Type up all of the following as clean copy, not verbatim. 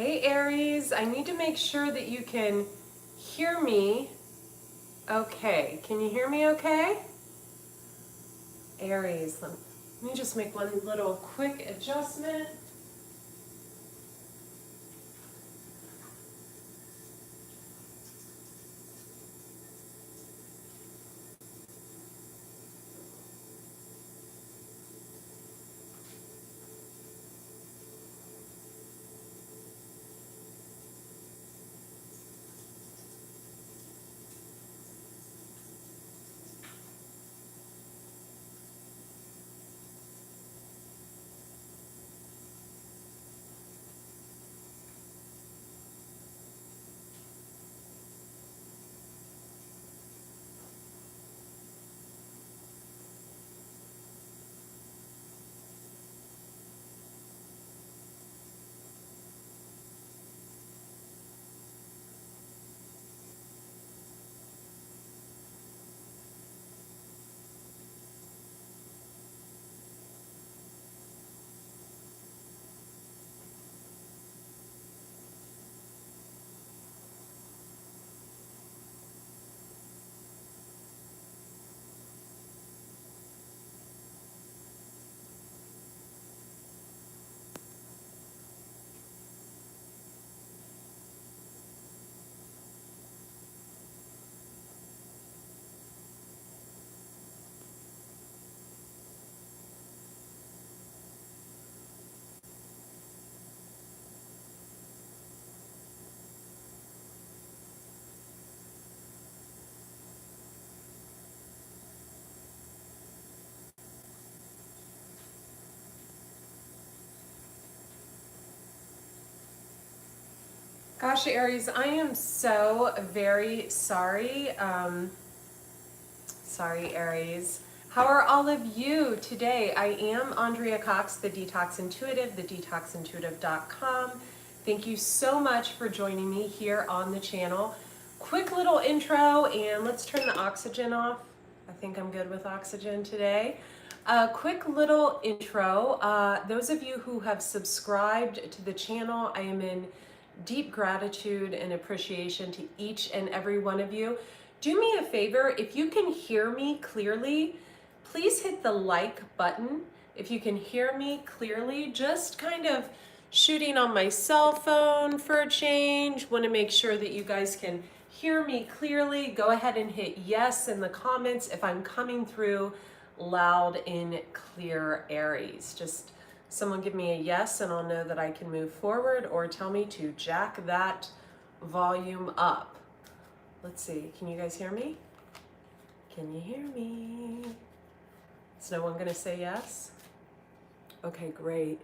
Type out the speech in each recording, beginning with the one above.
Hey Aries, I need to make sure that you can hear me okay. Can you hear me okay? Aries, let me just make one little quick adjustment. Gosh, Aries, I am so very sorry. Sorry, Aries. How are all of you today? I am Andrea Cox, the Detox Intuitive, thedetoxintuitive.com. Thank you so much for joining me here on the channel. Quick little intro, and let's turn the oxygen off. I think I'm good with oxygen today. Quick little intro. Those of you who have subscribed to the channel, I am in deep gratitude and appreciation to each and every one of you. Do me a favor, if you can hear me clearly, please hit the like button. If you can hear me clearly, just kind of shooting on my cell phone for a change. Want to make sure that you guys can hear me clearly. Go ahead and hit yes in the comments if I'm coming through loud and clear, Aries. Just someone give me a yes and I'll know that I can move forward, or tell me to jack that volume up. Let's see, can you guys hear me? Can you hear me? Is no one gonna say yes? Okay, great.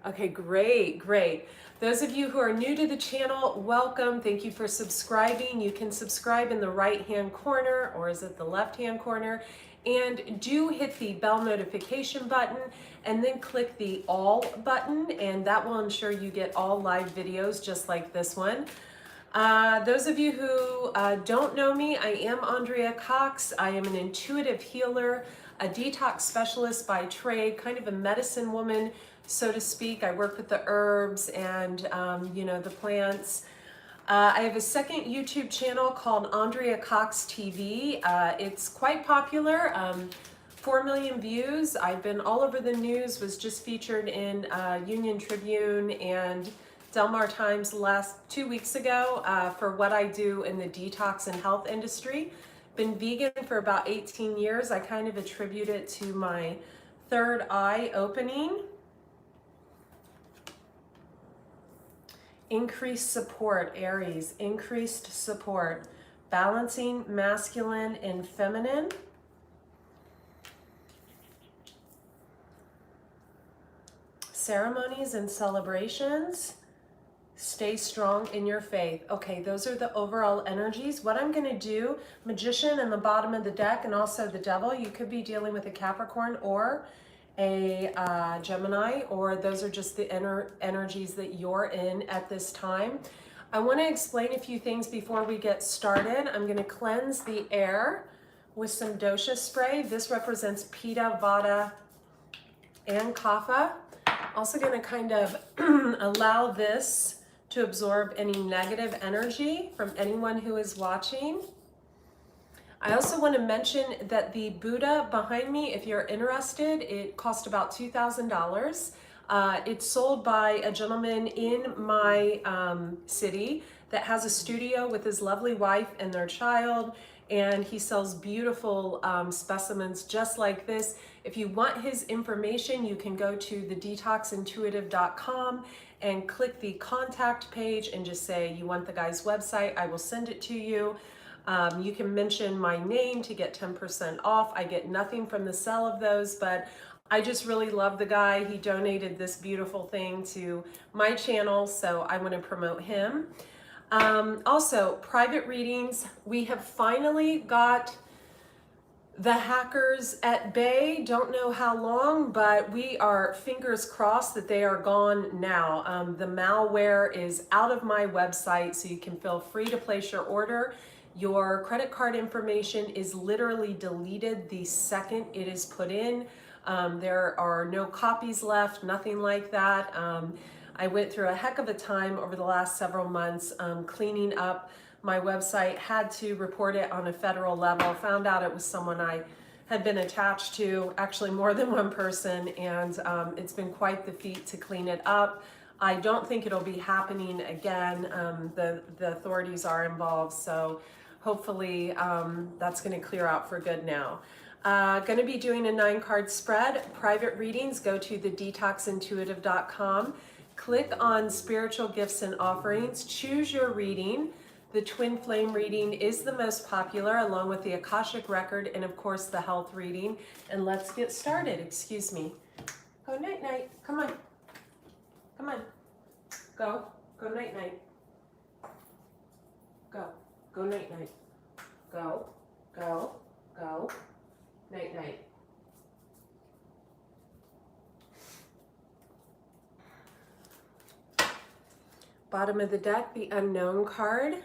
Okay, great. Those of you who are new to the channel, welcome. Thank you for subscribing. You can subscribe in the right-hand corner, or is it the left-hand corner? And do hit the bell notification button and then click the all button, and that will ensure you get all live videos just like this one. Those of you who don't know me, I am Andrea Cox. I am an intuitive healer, a detox specialist by trade, kind of a medicine woman, so to speak. I work with the herbs and, the plants. I have a second YouTube channel called Andrea Cox TV. It's quite popular, 4 million views. I've been all over the news, was just featured in Union Tribune and Delmar Times last 2 weeks ago for what I do in the detox and health industry. Been vegan for about 18 years. I kind of attribute it to my third eye opening. Increased support, Aries, increased support. Balancing masculine and feminine. Ceremonies and celebrations. Stay strong in your faith. Okay, those are the overall energies. What I'm going to do, Magician in the bottom of the deck, and also the Devil. You could be dealing with a Capricorn or a Gemini, or those are just the energies that you're in at this time. I want to explain a few things before we get started. I'm going to cleanse the air with some dosha spray. This represents Pitta, Vata, and Kapha. Also going to kind of allow this to absorb any negative energy from anyone who is watching. I also want to mention that the Buddha behind me, if you're interested, it cost about $2,000. It's sold by a gentleman in my city that has a studio with his lovely wife and their child, and he sells beautiful specimens just like this. If you want his information, you can go to thedetoxintuitive.com and click the contact page and just say you want the guy's website. I will send it to you. You can mention my name to get 10% off. I get nothing from the sale of those, but I just really love the guy. He donated this beautiful thing to my channel, so I want to promote him. Also, private readings. We have finally got the hackers at bay. Don't know how long, but we are fingers crossed that they are gone now. The malware is out of my website, so you can feel free to place your order. Your credit card information is literally deleted the second it is put in. There are no copies left, nothing like that. I went through a heck of a time over the last several months cleaning up my website, had to report it on a federal level, found out it was someone I had been attached to, actually more than one person, and it's been quite the feat to clean it up. I don't think it'll be happening again. The authorities are involved, so hopefully that's going to clear out for good now. Going to be doing a 9-card spread. Private readings, go to thedetoxintuitive.com. Click on spiritual gifts and offerings. Choose your reading. The twin flame reading is the most popular, along with the Akashic record and of course the health reading. And let's get started. Excuse me. Go night night. Come on. Come on. Go. Go night night. Go. Go night night. Go. Go. Go. Night night. Bottom of the deck, the unknown card.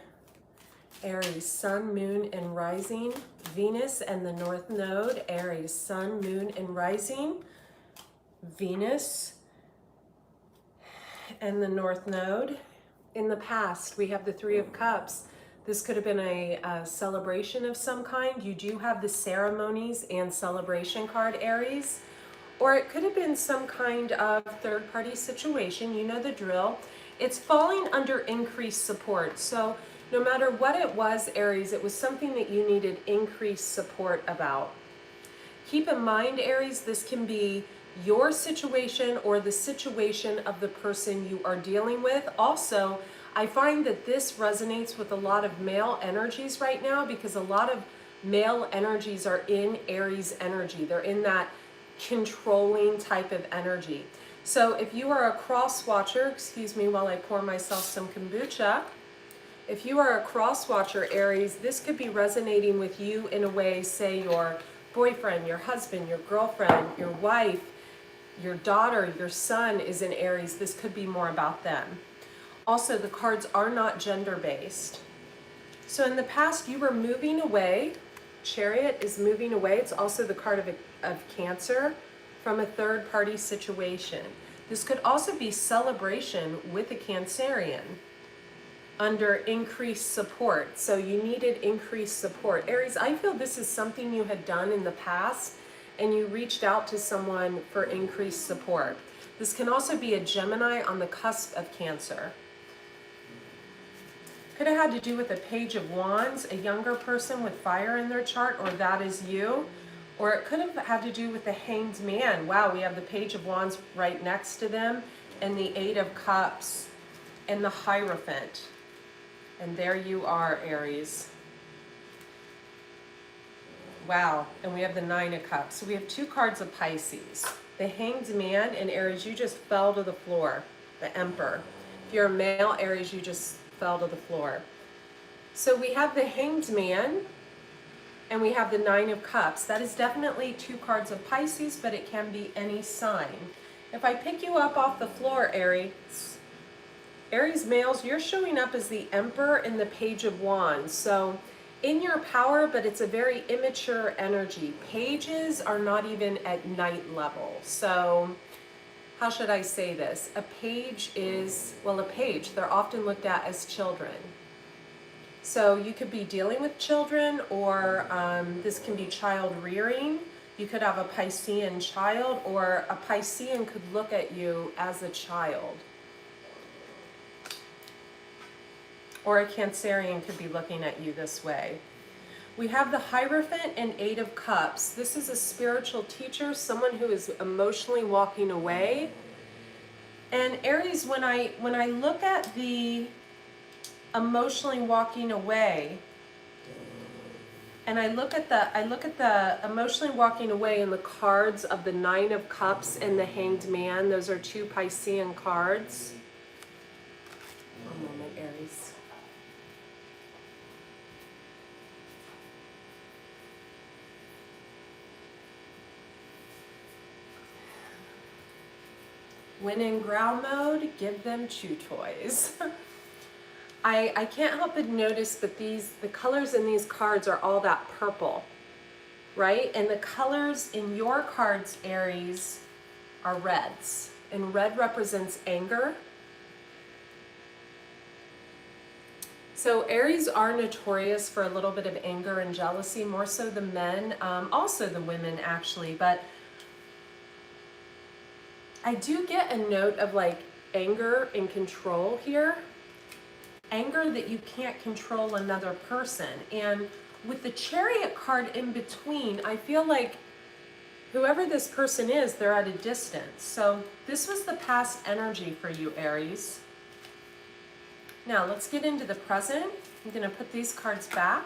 Aries, sun, moon, and rising. Venus and the north node. Aries, sun, moon, and rising. Venus and the north node. In the past, we have the 3 of Cups. This could have been a celebration of some kind. You do have the ceremonies and celebration card, Aries. Or it could have been some kind of third-party situation. You know the drill. It's falling under increased support. So no matter what it was, Aries, it was something that you needed increased support about. Keep in mind, Aries, this can be your situation or the situation of the person you are dealing with. Also, I find that this resonates with a lot of male energies right now because a lot of male energies are in Aries energy. They're in that controlling type of energy. So if you are a cross watcher, excuse me while I pour myself some kombucha. If you are a cross watcher, Aries, this could be resonating with you in a way, say your boyfriend, your husband, your girlfriend, your wife, your daughter, your son is in Aries. This could be more about them. Also, the cards are not gender-based. So in the past, you were moving away. Chariot is moving away. It's also the card of Cancer from a third-party situation. This could also be celebration with a Cancerian under increased support. So you needed increased support. Aries, I feel this is something you had done in the past and you reached out to someone for increased support. This can also be a Gemini on the cusp of Cancer. Could have had to do with a Page of Wands, a younger person with fire in their chart, or that is you. Or it could have had to do with the Hanged Man. Wow, we have the Page of Wands right next to them, and the 8 of Cups, and the Hierophant. And there you are, Aries. Wow, and we have the 9 of Cups. So we have 2 cards of Pisces. The Hanged Man, and Aries, you just fell to the floor. The Emperor. If you're a male, Aries, you just fell to the floor. So we have the Hanged Man, and we have the 9 of Cups. That is definitely 2 cards of Pisces, but it can be any sign. If I pick you up off the floor, Aries males, you're showing up as the Emperor and the Page of Wands. So in your power, but it's a very immature energy. Pages are not even at night level. So how should I say this? A page is, well, a page, they're often looked at as children. So you could be dealing with children, or this can be child rearing. You could have a Piscean child, or a Piscean could look at you as a child. Or a Cancerian could be looking at you this way. We have the Hierophant and Eight of Cups. This is a spiritual teacher, someone who is emotionally walking away. And Aries, when I look at the emotionally walking away, and I look at the emotionally walking away in the cards of the Nine of Cups and the Hanged Man. Those are two Piscean cards. One moment, Aries. When in growl mode, give them chew toys. I can't help but notice that the colors in these cards are all that purple, right? And the colors in your cards, Aries, are reds. And red represents anger. So Aries are notorious for a little bit of anger and jealousy, more so the men, also the women actually, but I do get a note of like anger and control here. Anger that you can't control another person. And with the Chariot card in between, I feel like whoever this person is, they're at a distance. So this was the past energy for you, Aries. Now let's get into the present. I'm going to put these cards back.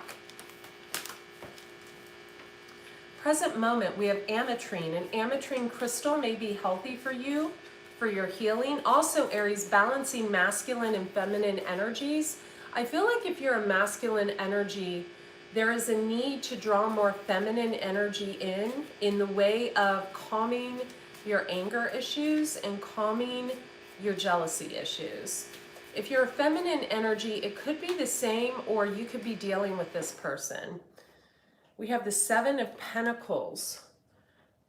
Present moment, we have ametrine. An ametrine crystal may be healthy for you, for your healing. Also, Aries, balancing masculine and feminine energies. I feel like if you're a masculine energy, there is a need to draw more feminine energy in the way of calming your anger issues and calming your jealousy issues. If you're a feminine energy, it could be the same, or you could be dealing with this person. We have the Seven of Pentacles.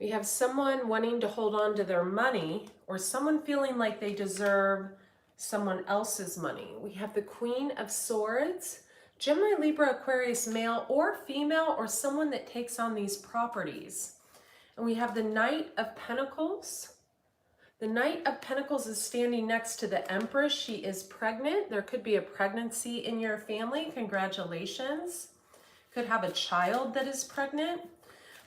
We have someone wanting to hold on to their money, or someone feeling like they deserve someone else's money. We have the Queen of Swords, Gemini, Libra, Aquarius, male or female, or someone that takes on these properties. And we have the Knight of Pentacles. The Knight of Pentacles is standing next to the Empress. She is pregnant. There could be a pregnancy in your family. Congratulations. Could have a child that is pregnant.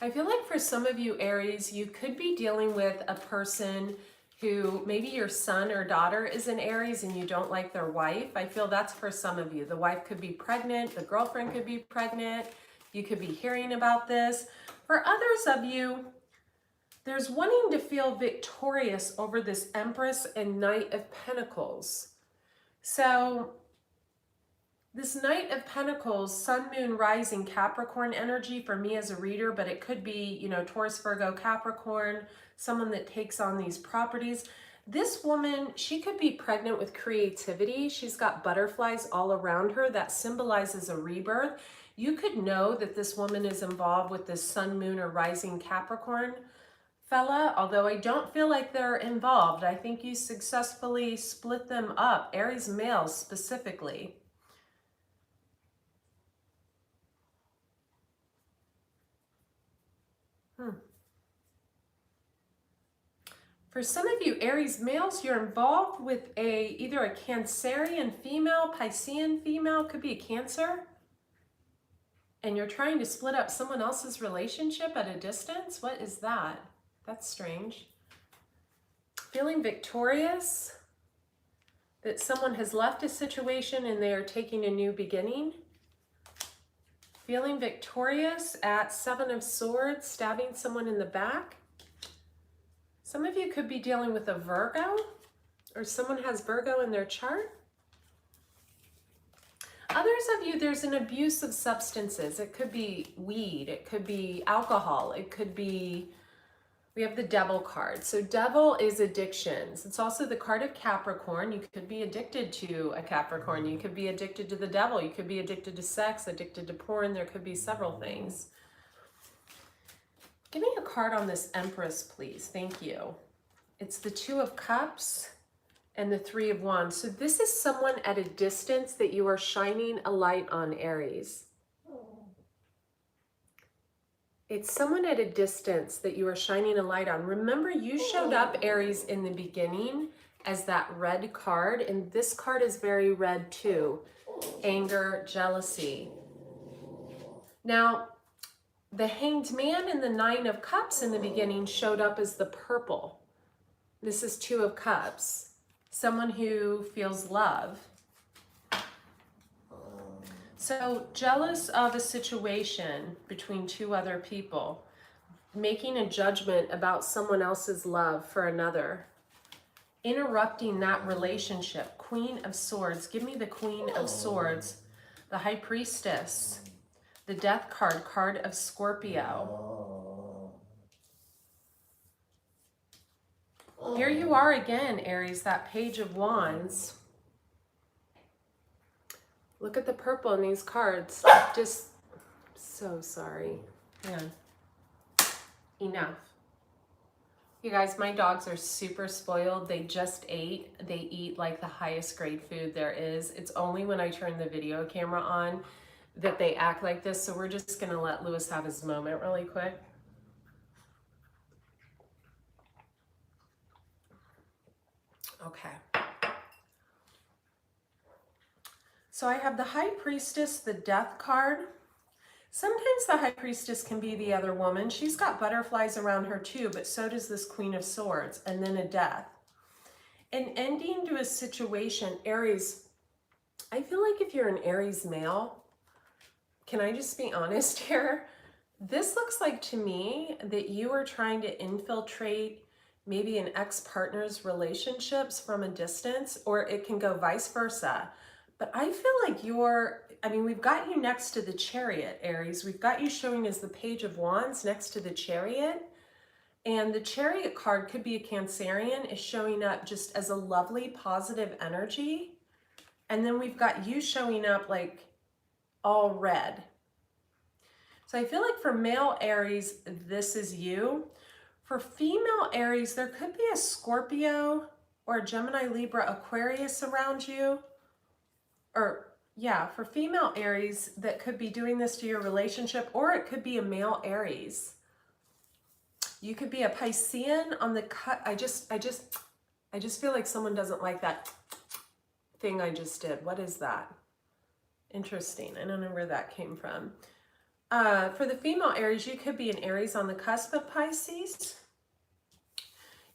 I feel like for some of you, Aries, you could be dealing with a person who maybe your son or daughter is an Aries and you don't like their wife. I feel that's for some of you. The wife could be pregnant. The girlfriend could be pregnant. You could be hearing about this. For others of you, there's wanting to feel victorious over this Empress and Knight of Pentacles. So this Knight of Pentacles, Sun, Moon, Rising, Capricorn energy for me as a reader, but it could be, you know, Taurus, Virgo, Capricorn, someone that takes on these properties. This woman, she could be pregnant with creativity. She's got butterflies all around her. That symbolizes a rebirth. You could know that this woman is involved with this Sun, Moon, or Rising Capricorn fella, although I don't feel like they're involved. I think you successfully split them up, Aries males specifically. For some of you Aries males, you're involved with either a Cancerian female, Piscean female, could be a Cancer, and you're trying to split up someone else's relationship at a distance. What is that? That's strange. Feeling victorious, that someone has left a situation and they are taking a new beginning. Feeling victorious at Seven of Swords, stabbing someone in the back. Some of you could be dealing with a Virgo, or someone has Virgo in their chart. Others of you, there's an abuse of substances. It could be weed, it could be alcohol, it could be, we have the Devil card. So Devil is addictions. It's also the card of Capricorn. You could be addicted to a Capricorn. You could be addicted to the devil. You could be addicted to sex, addicted to porn. There could be several things. Give me a card on this Empress, please. Thank you. It's the Two of Cups and the Three of Wands. So this is someone at a distance that you are shining a light on, Aries. It's someone at a distance that you are shining a light on. Remember, you showed up, Aries, in the beginning as that red card, and this card is very red too. Anger, jealousy. Now, the Hanged Man and the Nine of Cups in the beginning showed up as the purple. This is Two of Cups. Someone who feels love. So jealous of a situation between two other people, making a judgment about someone else's love for another, interrupting that relationship. Queen of Swords. Give me the Queen of Swords. The High Priestess. The Death card, card of Scorpio. Here you are again, Aries, that Page of Wands. Look at the purple in these cards. Just so sorry. Man. Enough. You guys, my dogs are super spoiled. They just ate. They eat like the highest grade food there is. It's only when I turn the video camera on that they act like this. So we're just going to let Lewis have his moment really quick. Okay. So I have the High Priestess, the Death card. Sometimes the High Priestess can be the other woman. She's got butterflies around her too, but so does this Queen of Swords, and then a Death. An ending to a situation. Aries, I feel like if you're an Aries male, can I just be honest here? This looks like to me that you are trying to infiltrate maybe an ex-partner's relationships from a distance, or it can go vice versa. But I feel like we've got you next to the Chariot, Aries. We've got you showing as the Page of Wands next to the Chariot. And the Chariot card could be a Cancerian, is showing up just as a lovely, positive energy. And then we've got you showing up like all red. So I feel like for male Aries, this is you. For female Aries, there could be a Scorpio or a Gemini, Libra, Aquarius around you. Or yeah, for female Aries that could be doing this to your relationship, or it could be a male Aries. You could be a Piscean on the cut. I just feel like someone doesn't like that thing I just did. What is that? Interesting. I don't know where that came from. For the female Aries, you could be an Aries on the cusp of Pisces.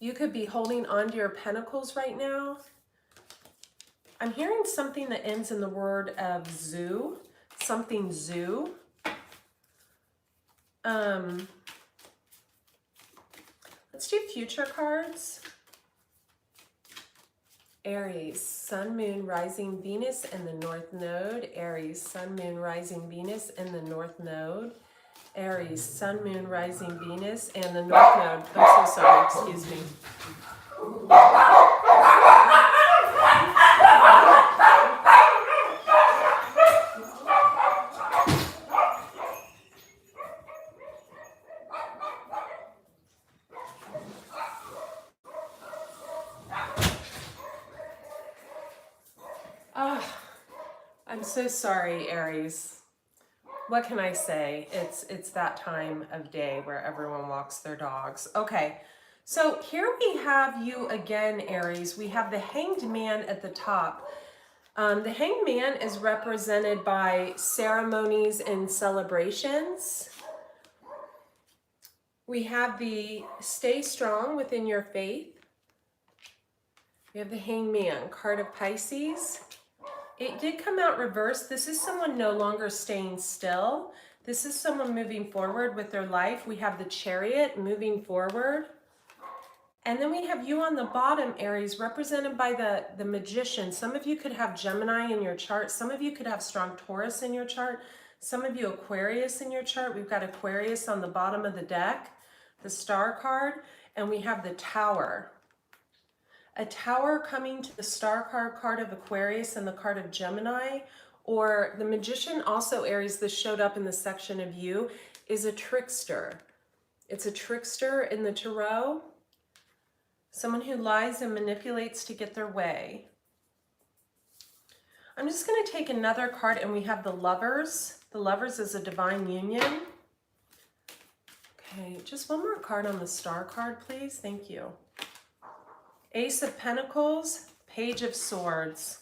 You could be holding on to your pentacles right now. I'm hearing something that ends in the word of zoo, something zoo. Let's do future cards. Aries, Sun, Moon, Rising, Venus, and the North Node. Aries, Sun, Moon, Rising, Venus, and the North Node. Aries, Sun, Moon, Rising, Venus, and the North Node. I'm so sorry, excuse me. I'm so sorry, Aries. What can I say? It's that time of day where everyone walks their dogs. Okay, so here we have you again, Aries. We have the Hanged Man at the top. The Hanged Man is represented by ceremonies and celebrations. We have the Stay Strong Within Your Faith. We have the Hanged Man, card of Pisces. It did come out reversed. This is someone no longer staying still. This is someone moving forward with their life. We have the Chariot moving forward. And then we have you on the bottom, Aries, represented by the Magician. Some of you could have Gemini in your chart. Some of you could have strong Taurus in your chart. Some of you Aquarius in your chart. We've got Aquarius on the bottom of the deck, the Star card, and we have the Tower. A Tower coming to the Star card of Aquarius and the card of Gemini, or the Magician, also Aries, this showed up in the section of you, is a trickster. It's a trickster in the Tarot. Someone who lies and manipulates to get their way. I'm just going to take another card, and we have the Lovers. The Lovers is a divine union. Okay, just one more card on the Star card, please. Thank you. Ace of Pentacles, Page of Swords.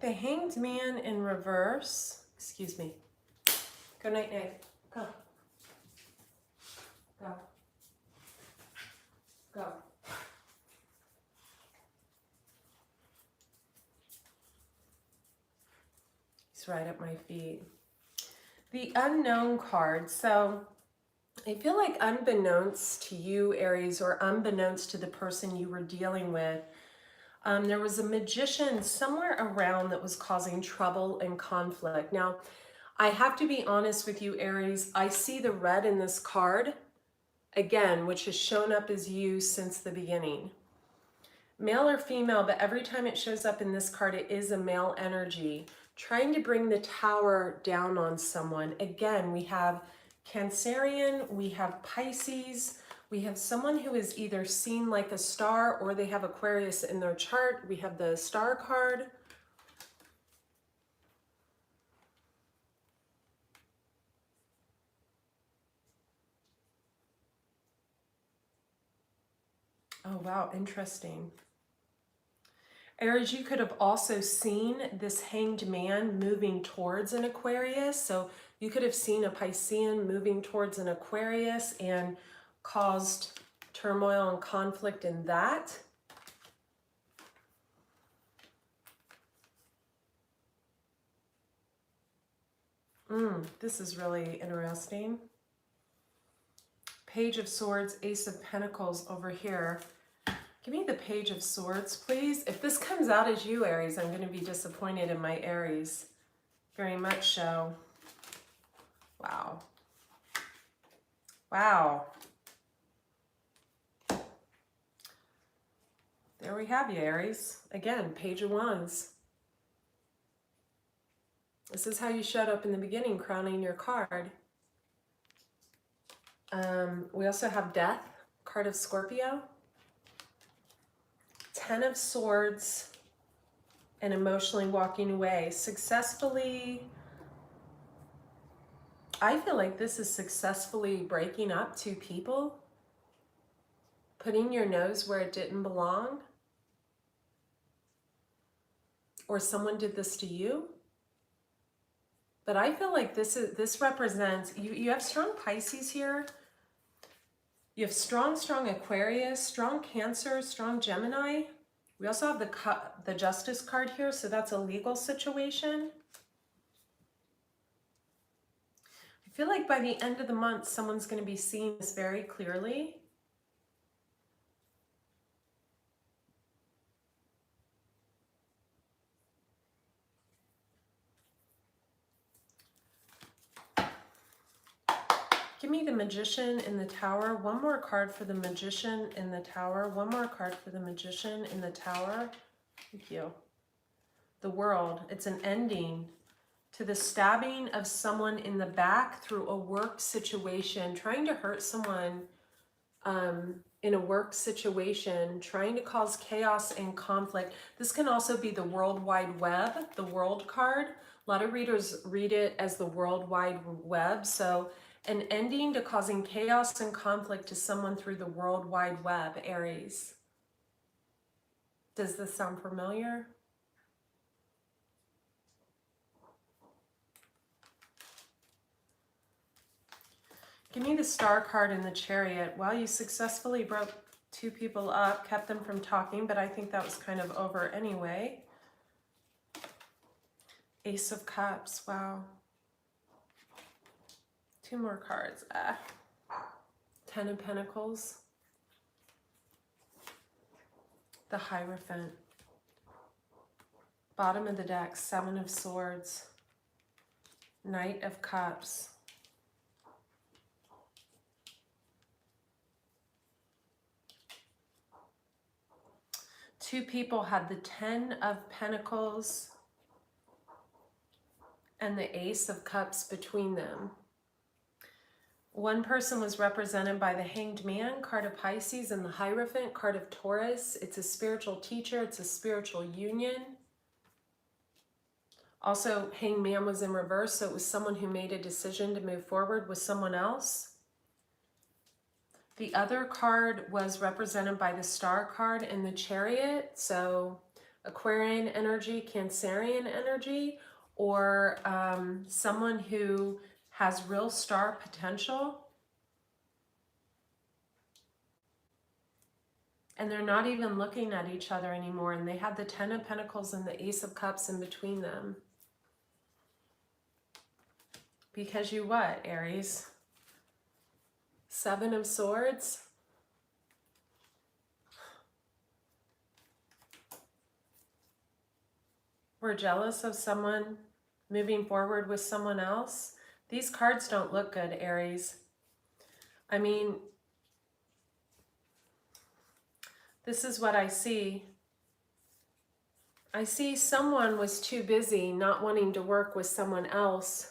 The Hanged Man in reverse. Excuse me. Go night night. Go. Go. Go. He's right at my feet. The Unknown card. So I feel like unbeknownst to you, Aries, or unbeknownst to the person you were dealing with, there was a magician somewhere around that was causing trouble and conflict. Now, I have to be honest with you, Aries. I see the red in this card, again, which has shown up as you since the beginning. Male or female, but every time it shows up in this card, it is a male energy, trying to bring the Tower down on someone. Again, we have Cancerian, we have Pisces, we have someone who is either seen like a star or they have Aquarius in their chart. We have the Star card. Oh, wow, interesting. Aries, you could have also seen this Hanged Man moving towards an Aquarius. So you could have seen a Piscean moving towards an Aquarius and caused turmoil and conflict in that. This is really interesting. Page of Swords, Ace of Pentacles over here. Give me the Page of Swords, please. If this comes out as you, Aries, I'm going to be disappointed in my Aries. Very much so. Wow. Wow. There we have you, Aries. Again, Page of Wands. This is how you showed up in the beginning, crowning your card. We also have Death, card of Scorpio. 10 of Swords, and emotionally walking away. Successfully, I feel like this is successfully breaking up two people, putting your nose where it didn't belong, or someone did this to you. But I feel like this represents, you have strong Pisces here. You have strong Aquarius, strong Cancer, strong Gemini. We also have the Justice card here, so that's a legal situation. I feel like by the end of the month, someone's going to be seeing this very clearly. Give me the Magician in the Tower. One more card for the Magician in the Tower. One more card for the Magician in the Tower. Thank you. The World. It's an ending to the stabbing of someone in the back through a work situation, trying to hurt someone in a work situation, trying to cause chaos and conflict. This can also be the World Wide Web, the World card. A lot of readers read it as the World Wide Web. So an ending to causing chaos and conflict to someone through the World Wide Web, Aries. Does this sound familiar? Give me the Star card in the Chariot. Well, you successfully broke two people up, kept them from talking, but I think that was kind of over anyway. Ace of Cups, wow. Two more cards. 10 of Pentacles. The Hierophant. Bottom of the deck, 7 of Swords. Knight of Cups. Two people had the 10 of Pentacles and the Ace of Cups between them. One person was represented by the Hanged Man, card of Pisces, and the Hierophant, card of Taurus. It's a spiritual teacher. It's a spiritual union. Also, Hanged Man was in reverse, so it was someone who made a decision to move forward with someone else. The other card was represented by the Star card and the Chariot, so Aquarian energy, Cancerian energy, or someone who has real star potential. And they're not even looking at each other anymore, and they had the Ten of Pentacles and the Ace of Cups in between them. Because you what, Aries? Seven of Swords. We're jealous of someone moving forward with someone else. These cards don't look good, Aries. I mean, this is what I see. I see someone was too busy not wanting to work with someone else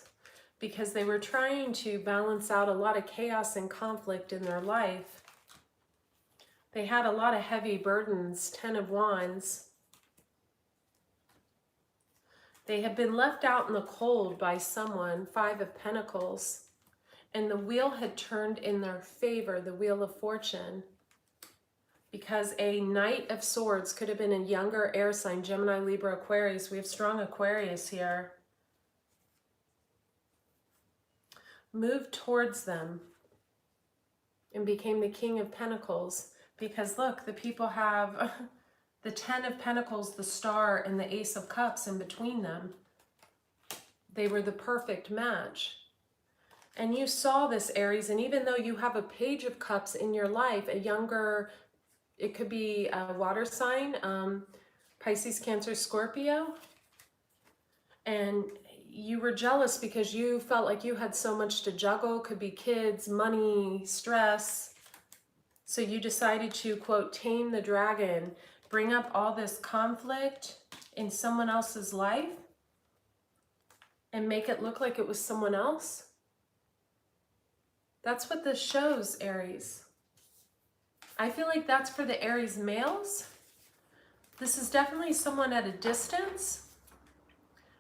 because they were trying to balance out a lot of chaos and conflict in their life. They had a lot of heavy burdens, 10 of Wands. They had been left out in the cold by someone, 5 of Pentacles, and the wheel had turned in their favor, the Wheel of Fortune, because a Knight of Swords could have been a younger air sign, Gemini, Libra, Aquarius. We have strong Aquarius here. Moved towards them and became the King of Pentacles, because look, the people have the 10 of Pentacles, the Star, and the Ace of Cups in between them. They were the perfect match. And you saw this, Aries, and even though you have a Page of Cups in your life, a younger, it could be a water sign, Pisces, Cancer, Scorpio, and you were jealous because you felt like you had so much to juggle, could be kids, money, stress. So you decided to, quote, tame the dragon, bring up all this conflict in someone else's life and make it look like it was someone else. That's what this shows, Aries. I feel like that's for the Aries males. This is definitely someone at a distance.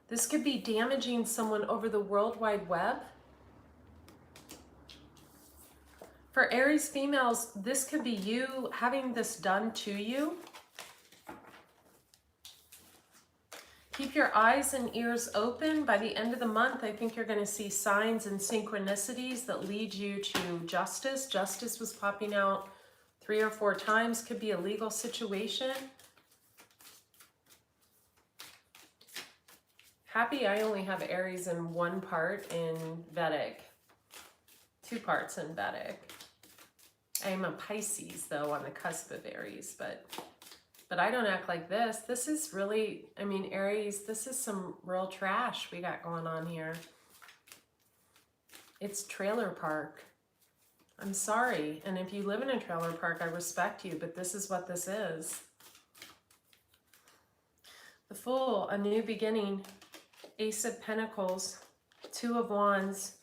This could be damaging someone over the World Wide Web. For Aries females, this could be you having this done to you. Keep your eyes and ears open. By the end of the month, I think you're going to see signs and synchronicities that lead you to justice. Justice was popping out 3 or 4 times. Could be a legal situation. Happy, I only have Aries in 1 part in Vedic. 2 parts in Vedic. I am a Pisces, though, on the cusp of Aries, but I don't act like this. This is really, I mean, Aries, this is some real trash we got going on here. It's trailer park. I'm sorry. And if you live in a trailer park, I respect you, but this is what this is. The Fool, a new beginning. Ace of Pentacles, 2 of Wands,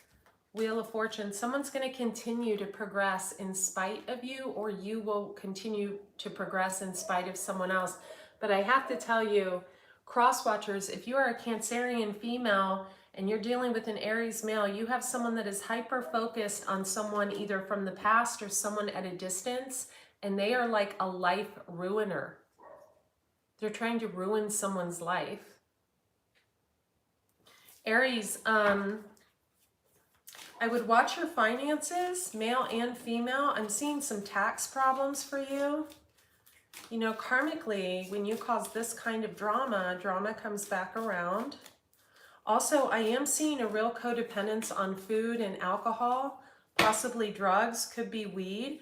Wheel of Fortune. Someone's going to continue to progress in spite of you, or you will continue to progress in spite of someone else. But I have to tell you, cross watchers, if you are a Cancerian female and you're dealing with an Aries male, you have someone that is hyper focused on someone either from the past or someone at a distance, and they are like a life ruiner. They're trying to ruin someone's life. Aries, I would watch your finances, male and female. I'm seeing some tax problems for you. You know, karmically, when you cause this kind of drama, drama comes back around. Also, I am seeing a real codependence on food and alcohol, possibly drugs, could be weed.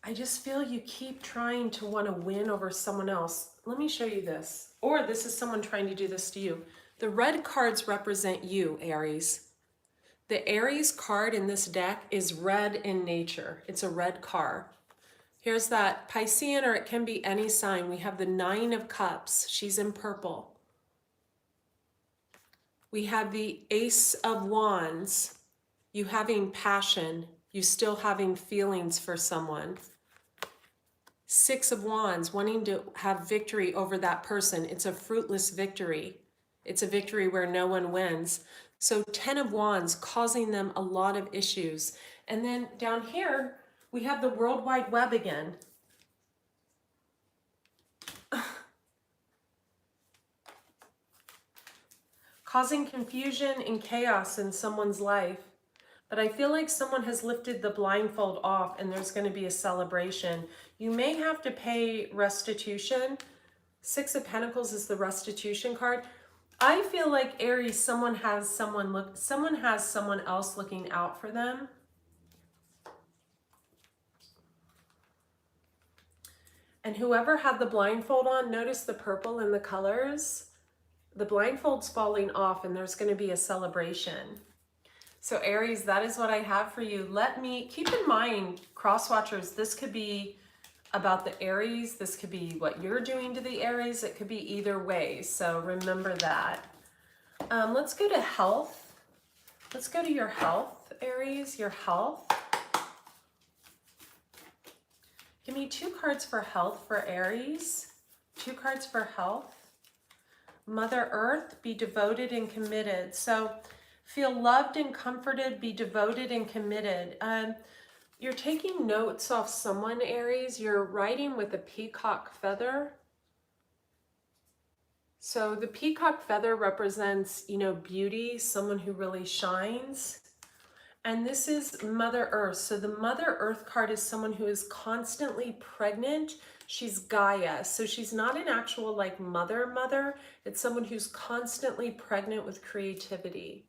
I just feel you keep trying to want to win over someone else. Let me show you this. Or this is someone trying to do this to you. The red cards represent you, Aries. The Aries card in this deck is red in nature. It's a red card. Here's that Piscean, or it can be any sign. We have the 9 of Cups. She's in purple. We have the Ace of Wands, you having passion, you still having feelings for someone. Six of Wands, wanting to have victory over that person. It's a fruitless victory. It's a victory where no one wins. So 10 of Wands, causing them a lot of issues. And then down here, we have the World Wide Web again. Causing confusion and chaos in someone's life. But I feel like someone has lifted the blindfold off and there's going to be a celebration. You may have to pay restitution. Six of Pentacles is the restitution card. I feel like Aries, someone has someone else looking out for them. And whoever had the blindfold on, notice the purple in the colors. The blindfold's falling off and there's going to be a celebration. So Aries, that is what I have for you. Let me, keep in mind, cross watchers, this could be about the Aries. This could be what you're doing to the Aries. It could be either way. So remember that. Let's go to health. Let's go to your health, Aries, your health. Give me 2 cards for health for Aries. 2 cards for health. Mother Earth, be devoted and committed. So feel loved and comforted, be devoted and committed. You're taking notes off someone, Aries. You're writing with a peacock feather. So the peacock feather represents, you know, beauty, someone who really shines. And this is Mother Earth. So the Mother Earth card is someone who is constantly pregnant. She's Gaia. So she's not an actual like mother. It's someone who's constantly pregnant with creativity.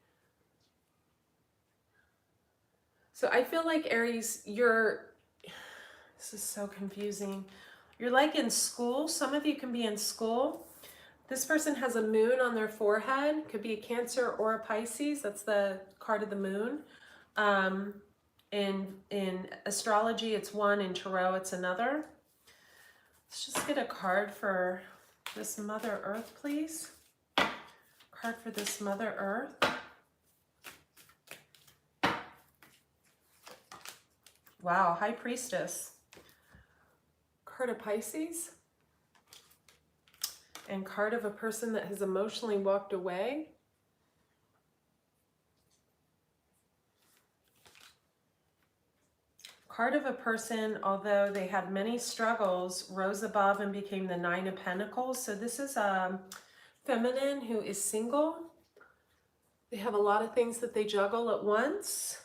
So I feel like Aries, this is so confusing. You're like in school. Some of you can be in school. This person has a moon on their forehead. Could be a Cancer or a Pisces. That's the card of the moon. In astrology, it's one. In tarot, it's another. Let's just get a card for this Mother Earth, please. Card for this Mother Earth. Wow, High Priestess. Card of Pisces. And card of a person that has emotionally walked away. Card of a person, although they had many struggles, rose above and became the 9 of Pentacles. So this is a feminine who is single. They have a lot of things that they juggle at once,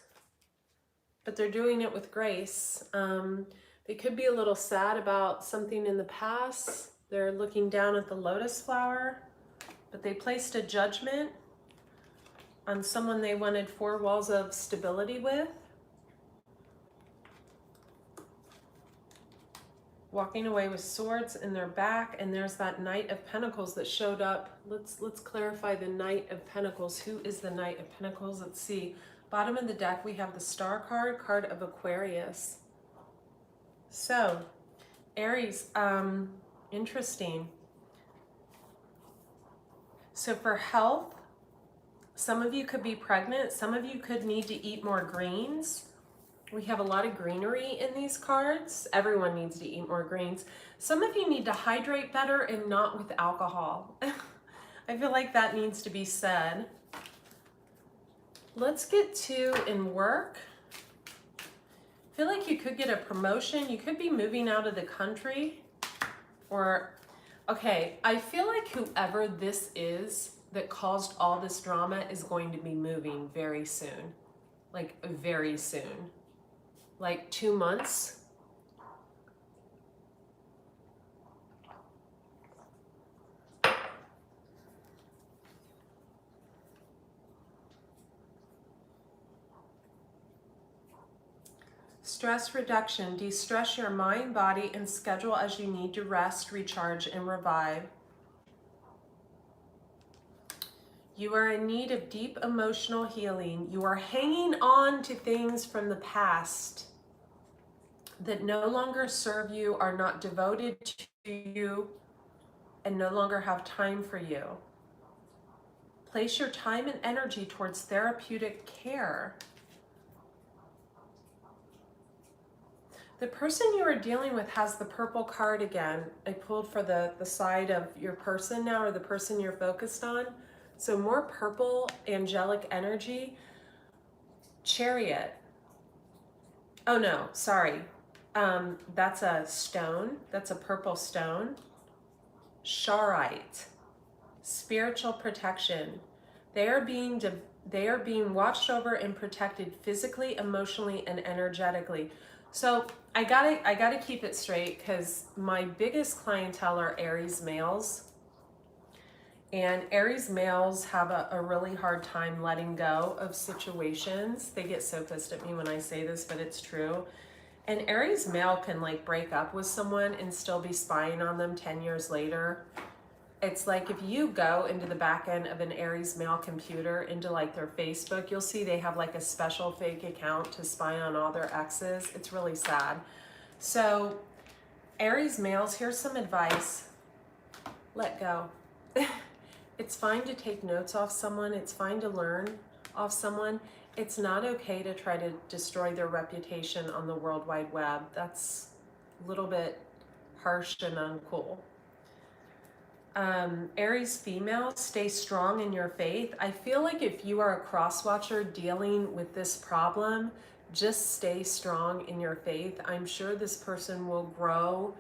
but they're doing it with grace. They could be a little sad about something in the past. They're looking down at the lotus flower, but they placed a judgment on someone they wanted 4 walls of stability with. Walking away with swords in their back, and there's that Knight of Pentacles that showed up. Let's clarify the Knight of Pentacles. Who is the Knight of Pentacles? Let's see. Bottom of the deck, we have the Star card, card of Aquarius. So, Aries, interesting. So for health, some of you could be pregnant. Some of you could need to eat more greens. We have a lot of greenery in these cards. Everyone needs to eat more greens. Some of you need to hydrate better and not with alcohol. I feel like that needs to be said. Let's get to in work. I feel like you could get a promotion. You could be moving out of the country. Or, okay, I feel like whoever this is that caused all this drama is going to be moving very soon. Like very soon. Like 2 months. Stress reduction. De-stress your mind, body, and schedule as you need to rest, recharge, and revive. You are in need of deep emotional healing. You are hanging on to things from the past that no longer serve you, are not devoted to you, and no longer have time for you. Place your time and energy towards therapeutic care. The person you are dealing with has the purple card again. I pulled for the side of your person now, or the person you're focused on. So more purple angelic energy. Chariot. Oh no, sorry. That's a stone. That's a purple stone. Sharite. Spiritual protection. They are being watched over and protected physically, emotionally, and energetically. So I gotta keep it straight, because my biggest clientele are Aries males. And Aries males have a really hard time letting go of situations. They get so pissed at me when I say this, but it's true. An Aries male can like break up with someone and still be spying on them 10 years later. It's like if you go into the back end of an Aries male computer, into like their Facebook, you'll see they have like a special fake account to spy on all their exes. It's really sad. So Aries males, here's some advice. Let go. It's fine to take notes off someone. It's fine to learn off someone. It's not okay to try to destroy their reputation on the World Wide Web. That's a little bit harsh and uncool. Aries female, stay strong in your faith. I feel like if you are a cross watcher dealing with this problem, just stay strong in your faith. I'm sure this person will grow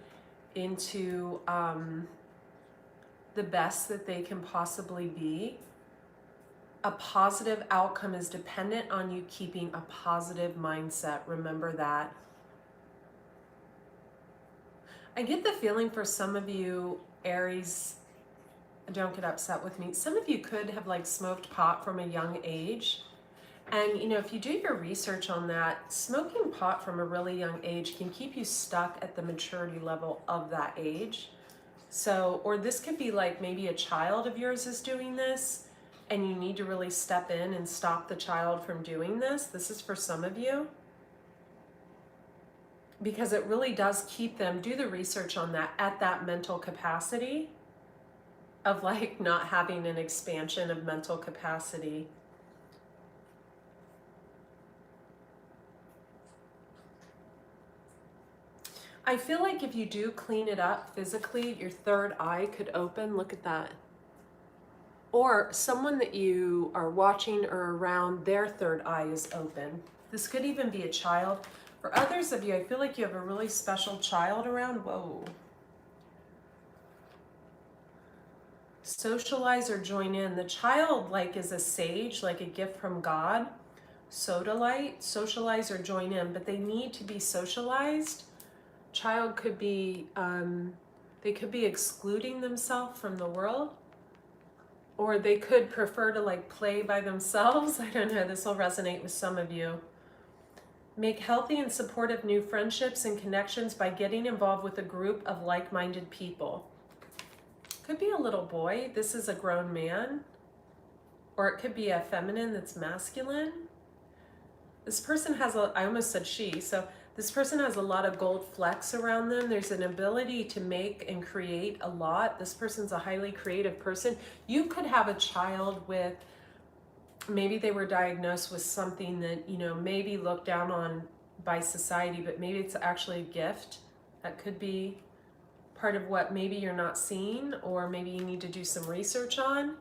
into the best that they can possibly be. A positive outcome is dependent on you keeping a positive mindset. Remember that. I get the feeling for some of you, Aries, don't get upset with me. Some of you could have like smoked pot from a young age. And you know, if you do your research on that, smoking pot from a really young age can keep you stuck at the maturity level of that age. So, or this could be like maybe a child of yours is doing this and you need to really step in and stop the child from doing this. This is for some of you. Because it really does keep them, do the research on that, at that mental capacity of like not having an expansion of mental capacity. I feel like if you do clean it up physically, your third eye could open. Look at that. Or someone that you are watching or around, their third eye is open. This could even be a child. For others of you, I feel like you have a really special child around. Whoa. Socialize or join in. The child like is a sage, like a gift from God. Sodalite, socialize or join in, but they need to be socialized. Child could be, they could be excluding themselves from the world, or they could prefer to like play by themselves. I don't know, this will resonate with some of you. Make healthy and supportive new friendships and connections by getting involved with a group of like-minded people. Could be a little boy, this is a grown man, or it could be a feminine that's masculine. This person has I almost said she, so this person has a lot of gold flecks around them. There's an ability to make and create a lot. This person's a highly creative person. You could have a child with, maybe they were diagnosed with something that, you know, maybe looked down on by society, but maybe it's actually a gift. That could be part of what maybe you're not seeing, or maybe you need to do some research on.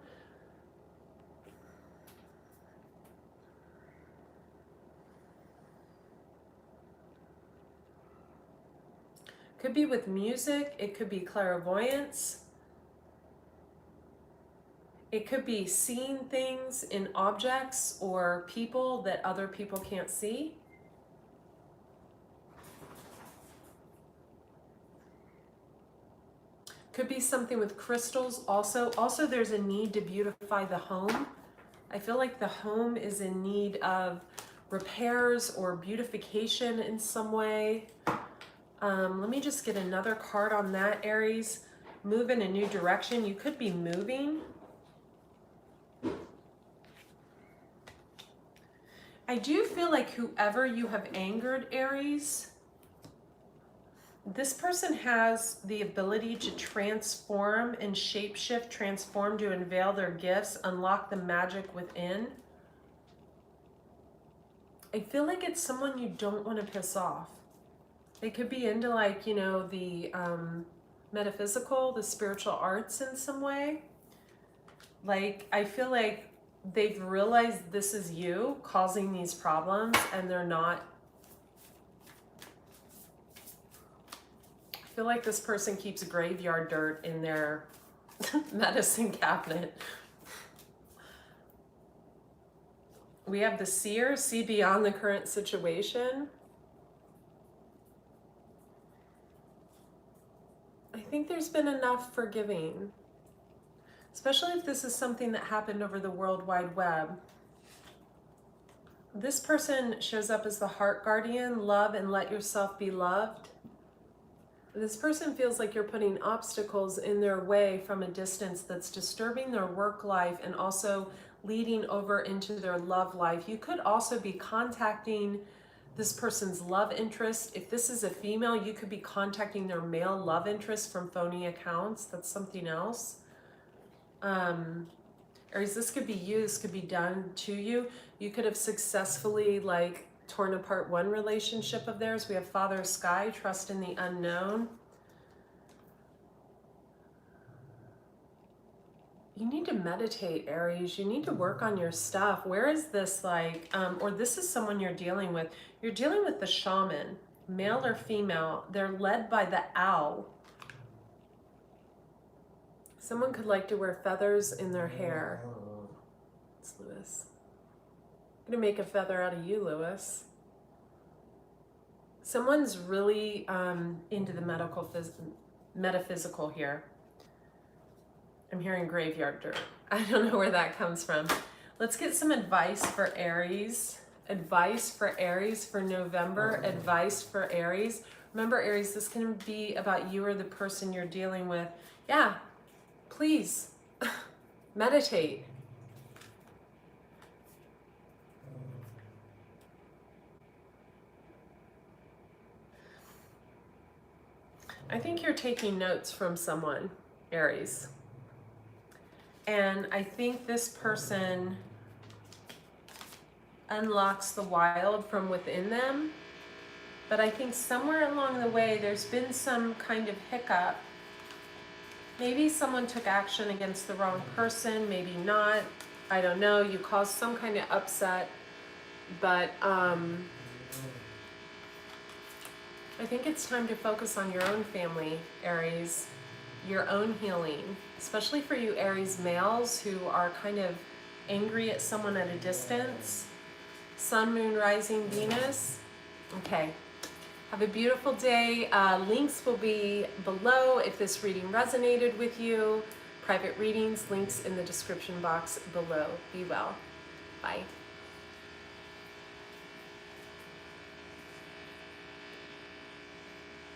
Could be with music, it could be clairvoyance. It could be seeing things in objects or people that other people can't see. Could be something with crystals also. Also, there's a need to beautify the home. I feel like the home is in need of repairs or beautification in some way. Let me just get another card on that, Aries. Move in a new direction. You could be moving. I do feel like whoever you have angered, Aries, This person has the ability to transform and shapeshift, transform to unveil their gifts, unlock the magic within. I feel like it's someone you don't want to piss off. They could be into like, you know, the metaphysical, the spiritual arts in some way. Like, I feel like they've realized this is you causing these problems and they're not. I feel like this person keeps graveyard dirt in their medicine cabinet. We have the seer, see beyond the current situation. I think there's been enough forgiving, especially if this is something that happened over the World Wide Web. This person shows up as the heart guardian, love and let yourself be loved. This person feels like you're putting obstacles in their way from a distance that's disturbing their work life and also leading over into their love life. You could also be contacting this person's love interest. If this is a female, you could be contacting their male love interest from phony accounts. That's something else. Aries, this could be you. This could be done to you. You could have successfully like torn apart one relationship of theirs. We have Father Sky, trust in the unknown. You need to meditate, Aries. You need to work on your stuff. Where is this like, or this is someone you're dealing with. You're dealing with the shaman, male or female. They're led by the owl. Someone could like to wear feathers in their hair. It's Lewis. I'm gonna make a feather out of you, Lewis. Someone's really into the metaphysical here. I'm hearing graveyard dirt. I don't know where that comes from. Let's get some advice for Aries. Advice for Aries for November. Advice for Aries. Remember, Aries, this can be about you or the person you're dealing with. Yeah, please meditate. I think you're taking notes from someone, Aries. And I think this person unlocks the wild from within them. But I think somewhere along the way, there's been some kind of hiccup. Maybe someone took action against the wrong person, maybe not. I don't know. You caused some kind of upset. But I think it's time to focus on your own family, Aries, your own healing, especially for you Aries males who are kind of angry at someone at a distance. Sun, Moon, Rising, Venus. Okay. Have a beautiful day. Links will be below if this reading resonated with you. Private readings, links in the description box below. Be well. Bye.